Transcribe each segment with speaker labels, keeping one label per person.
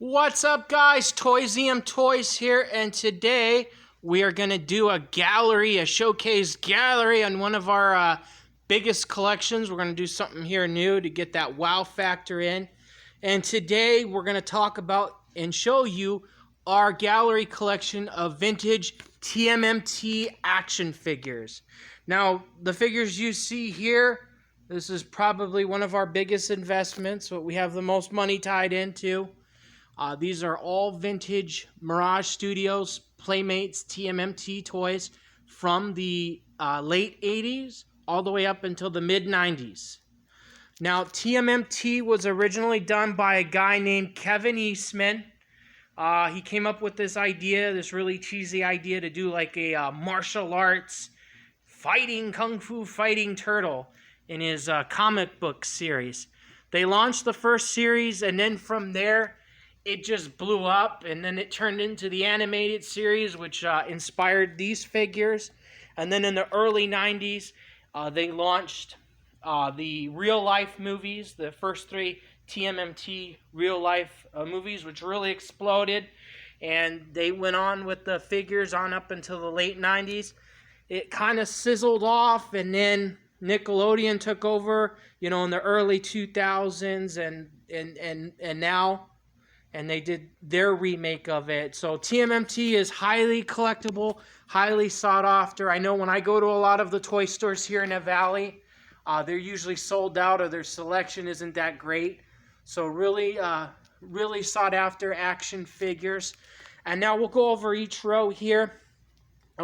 Speaker 1: What's up, guys? Toysium Toys here, and today we are going to do a showcase gallery on one of our biggest collections. We're going to do something here new to get that wow factor in. And today we're going to talk about and show you our gallery collection of vintage TMNT action figures. Now, the figures you see here, this is probably one of our biggest investments, what we have the most money tied into. These are all vintage Mirage Studios Playmates TMNT toys from the late 80s all the way up until the mid 90s. Now, TMNT was originally done by a guy named Kevin Eastman. He came up with this idea, this really cheesy idea to do like a martial arts kung fu fighting turtle in his comic book series. They launched the first series, and then from there it just blew up, and then it turned into the animated series, which inspired these figures. And then in the early 90s, they launched the real-life movies, the first three TMNT real-life movies, which really exploded. And they went on with the figures on up until the late 90s. It kind of sizzled off, and then Nickelodeon took over, in the early 2000s, and now. And they did their remake of it. So TMNT is highly collectible, highly sought after. I know when I go to a lot of the toy stores here in the Valley, they're usually sold out or their selection isn't that great. So really sought after action figures. And now we'll go over each row here.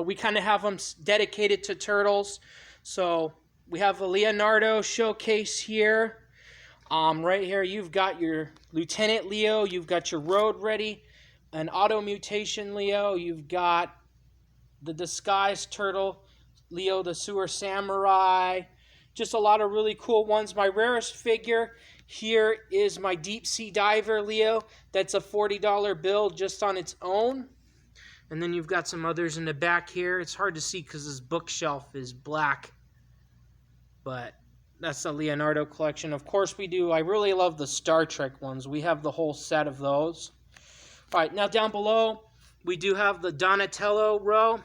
Speaker 1: We kind of have them dedicated to turtles. So we have a Leonardo showcase here. Right here, you've got your Lieutenant Leo, you've got your Road Ready, an Auto Mutation Leo, you've got the Disguised Turtle, Leo the Sewer Samurai, just a lot of really cool ones. My rarest figure here is my Deep Sea Diver Leo. That's a $40 bill just on its own. And then you've got some others in the back here. It's hard to see because this bookshelf is black, but that's the Leonardo collection. Of course I really love the Star Trek ones. We have the whole set of those. All right, now down below, we do have the Donatello row.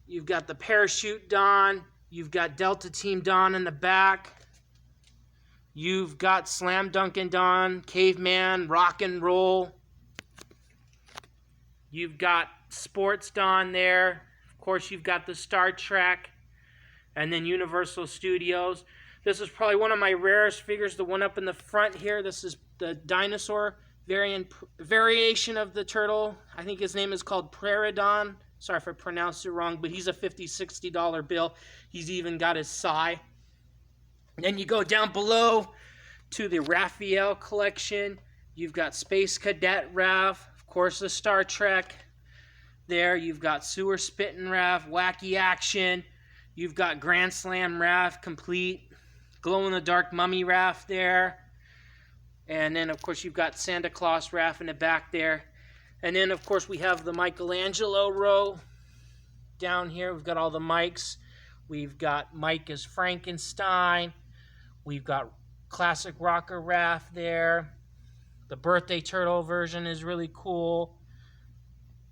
Speaker 1: You've got the Parachute Don. You've got Delta Team Don in the back. You've got Slam Dunkin' Don, Caveman, Rock and Roll. You've got Sports Don there. Of course, you've got the Star Trek. And then Universal Studios. This is probably one of my rarest figures, the one up in the front here. This is the dinosaur variation of the turtle. I think his name is called Praeradon. Sorry if I pronounced it wrong, but he's a $50, $60 bill. He's even got his sai. Then you go down below to the Raphael collection. You've got Space Cadet Raph, of course the Star Trek. There you've got Sewer Spittin' Raph, Wacky Action. You've got Grand Slam Raph complete, glow-in-the-dark Mummy Raph there. And then, of course, you've got Santa Claus Raph in the back there. And then, of course, we have the Michelangelo row down here. We've got all the Mikes. We've got Mike as Frankenstein. We've got classic Rocker Raph there. The Birthday Turtle version is really cool.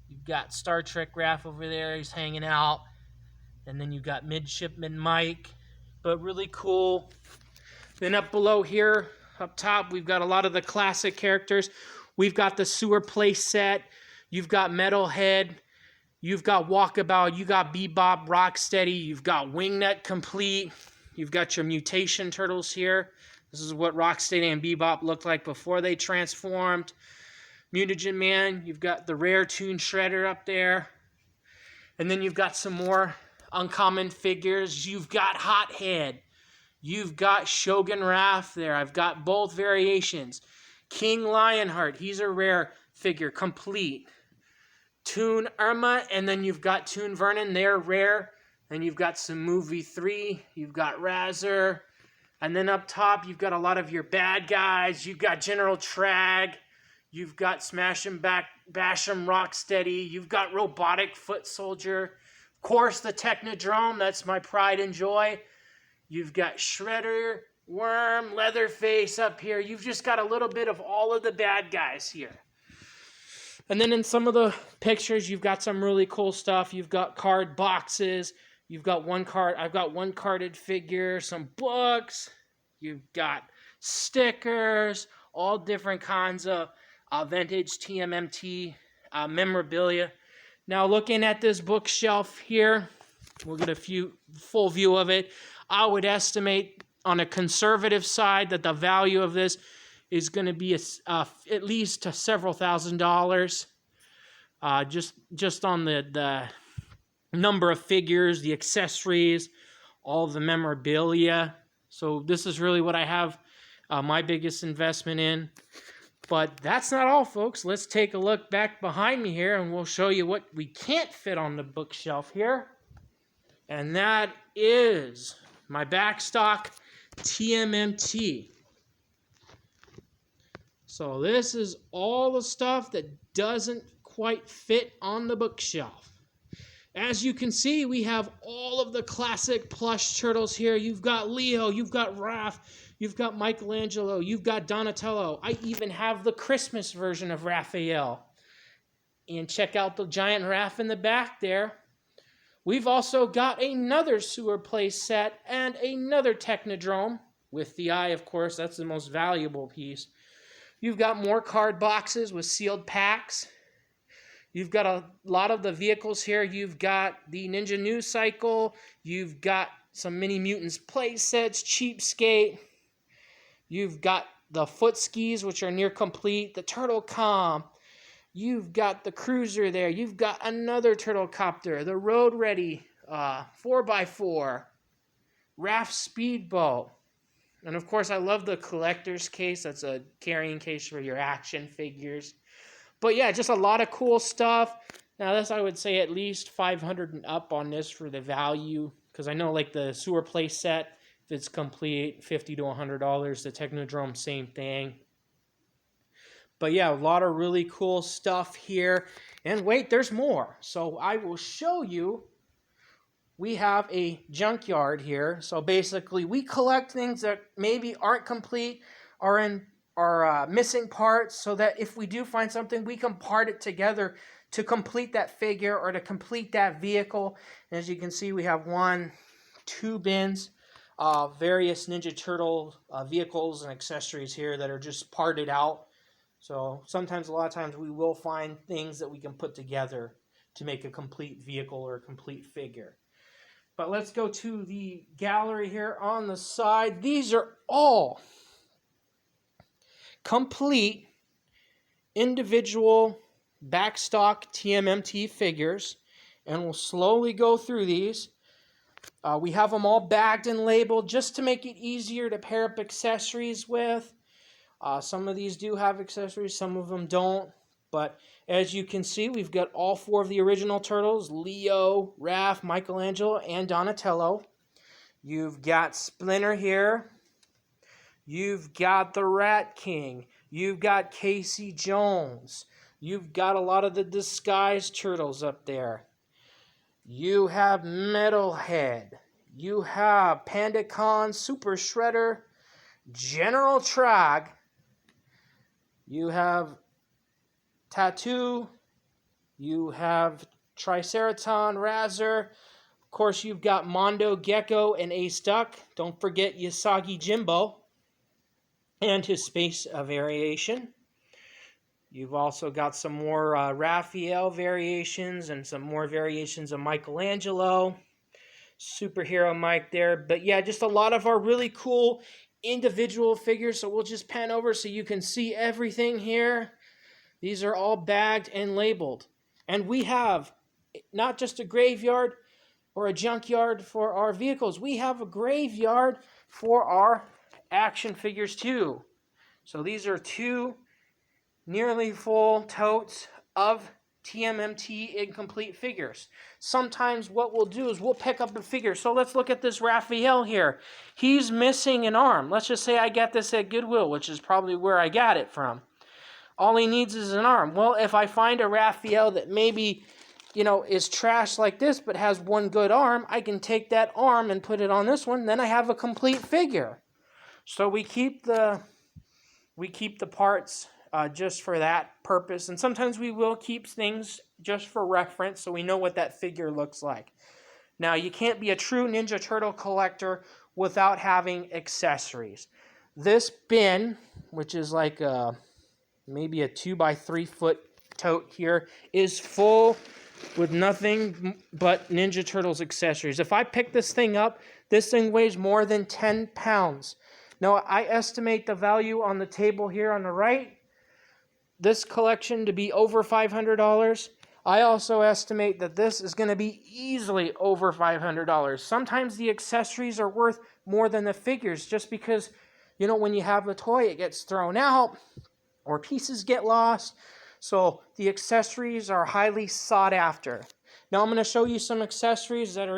Speaker 1: You've got Star Trek Raph over there. He's hanging out. And then you've got Midshipman Mike, but really cool. Then up below here, up top, we've got a lot of the classic characters. We've got the Sewer Play set. You've got Metalhead. You've got Walkabout. You got Bebop, Rocksteady. You've got Wingnut complete. You've got your Mutation Turtles here. This is what Rocksteady and Bebop looked like before they transformed. Mutagen Man. You've got the Rare Toon Shredder up there. And then you've got some more uncommon figures. You've got Hothead. You've got Shogun Raph there. I've got both variations. King Lionheart. He's a rare figure, complete. Toon Irma, and then you've got Toon Vernon. They're rare. Then you've got some Movie 3. You've got Razor. And then up top, you've got a lot of your bad guys. You've got General Trag. You've got Smash 'em Bash 'em Rocksteady. You've got Robotic Foot Soldier. Of course, the Technodrome, that's my pride and joy. You've got Shredder, Worm, Leatherface up here. You've just got a little bit of all of the bad guys here. And then in some of the pictures, you've got some really cool stuff. You've got card boxes. You've got one card. I've got one carded figure, some books. You've got stickers, all different kinds of vintage TMNT memorabilia. Now looking at this bookshelf here, we'll get a full view of it. I would estimate on a conservative side that the value of this is going to be at least several $1,000s. Just on the number of figures, the accessories, all the memorabilia. So this is really what I have my biggest investment in. But that's not all, folks. Let's take a look back behind me here, and we'll show you what we can't fit on the bookshelf here. And that is my backstock TMNT. So this is all the stuff that doesn't quite fit on the bookshelf. As you can see, we have all of the classic plush turtles here. You've got Leo, you've got Raph, you've got Michelangelo, you've got Donatello. I even have the Christmas version of Raphael. And check out the giant Raph in the back there. We've also got another sewer play set and another Technodrome with the eye, of course. That's the most valuable piece. You've got more card boxes with sealed packs. You've got a lot of the vehicles here. You've got the Ninja News Cycle. You've got some Mini Mutants play sets, Cheapskate. You've got the foot skis, which are near complete. The Turtle Com. You've got the Cruiser there. You've got another Turtle Copter. The Road Ready 4x4. Raph Speedboat. And of course, I love the collector's case. That's a carrying case for your action figures. But yeah, just a lot of cool stuff. Now this, I would say at least 500 and up on this for the value. Because I know like the sewer play set, if it's complete, $50 to $100. The Technodrome, same thing. But yeah, a lot of really cool stuff here. And wait, there's more. So I will show you. We have a junkyard here. So basically, we collect things that maybe aren't complete or are missing parts, so that if we do find something, we can part it together to complete that figure or to complete that vehicle. And as you can see, we have 2 bins of various Ninja Turtle vehicles and accessories here that are just parted out. So sometimes, a lot of times, we will find things that we can put together to make a complete vehicle or a complete figure. But let's go to the gallery here on the side. These are all complete individual backstock TMNT figures. And we'll slowly go through these. We have them all bagged and labeled just to make it easier to pair up accessories with. Some of these do have accessories, some of them don't. But as you can see, we've got all 4 of the original turtles: Leo, Raph, Michelangelo, and Donatello. You've got Splinter here. You've got the Rat King. You've got Casey Jones. You've got a lot of the disguised turtles up there. You have Metalhead. You have PandaCon, Super Shredder, General Trag. You have Tattoo. You have Triceraton, Razor. Of course, you've got Mondo, Gecko, and Ace Duck. Don't forget Yasagi Jimbo and his space variation. You've also got some more Raphael variations and some more variations of Michelangelo. Superhero Mike there. But yeah, just a lot of our really cool individual figures. So we'll just pan over so you can see everything here. These are all bagged and labeled. And we have not just a graveyard or a junkyard for our vehicles. We have a graveyard for our action figures too. So these are 2 nearly full totes of TMNT incomplete figures. Sometimes what we'll do is we'll pick up a figure. So let's look at this Raphael here. He's missing an arm. Let's just say I got this at Goodwill, which is probably where I got it from. All he needs is an arm. Well, if I find a Raphael that maybe, is trash like this but has one good arm, I can take that arm and put it on this one. Then I have a complete figure. So we keep the parts just for that purpose, and sometimes we will keep things just for reference so we know what that figure looks like. Now, you can't be a true Ninja Turtle collector without having accessories. This bin, which is like maybe a 2 by 3 foot tote here, is full with nothing but Ninja Turtles accessories. If I pick this thing up, this thing weighs more than 10 pounds. Now, I estimate the value on the table here on the right, this collection to be over $500. I also estimate that this is going to be easily over $500. Sometimes the accessories are worth more than the figures just because, you know, when you have the toy, it gets thrown out or pieces get lost. So the accessories are highly sought after. Now I'm going to show you some accessories that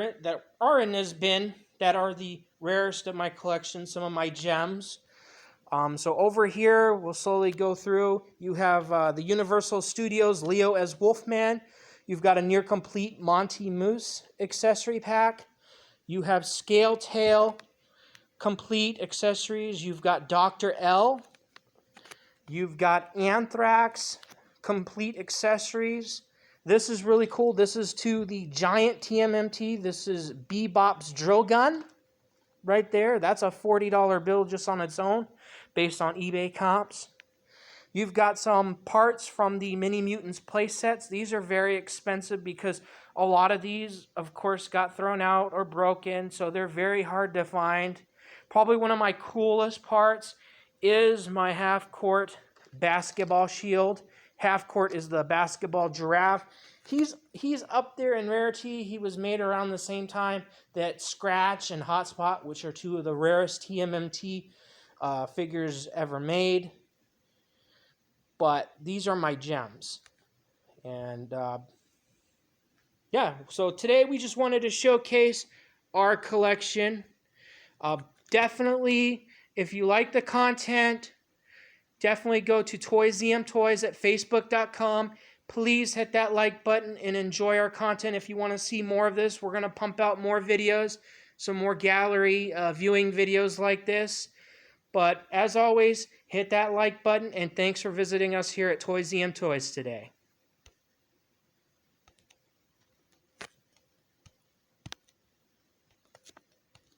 Speaker 1: are in this bin that are the rarest of my collection, some of my gems. So over here, we'll slowly go through. You have the Universal Studios Leo as Wolfman. You've got a near complete Monty Moose accessory pack. You have Scale Tail complete accessories. You've got Dr. L. You've got Anthrax complete accessories. This is really cool. This is to the giant TMNT. This is Bebop's drill gun right there. That's a $40 bill just on its own based on eBay comps. You've got some parts from the Mini Mutants play sets. These are very expensive because a lot of these, of course, got thrown out or broken, so they're very hard to find. Probably one of my coolest parts is my half-court basketball shield. Half-court is the basketball giraffe. He's up there in rarity. He was made around the same time that Scratch and Hotspot, which are two of the rarest TMNT figures ever made. But these are my gems. And yeah, so today we just wanted to showcase our collection. Definitely, if you like the content, definitely go to Toys Toys at facebook.com. Please hit that like button and enjoy our content. If you want to see more of this, we're going to pump out more videos, some more gallery viewing videos like this. But as always, hit that like button, and thanks for visiting us here at Toys Toys today.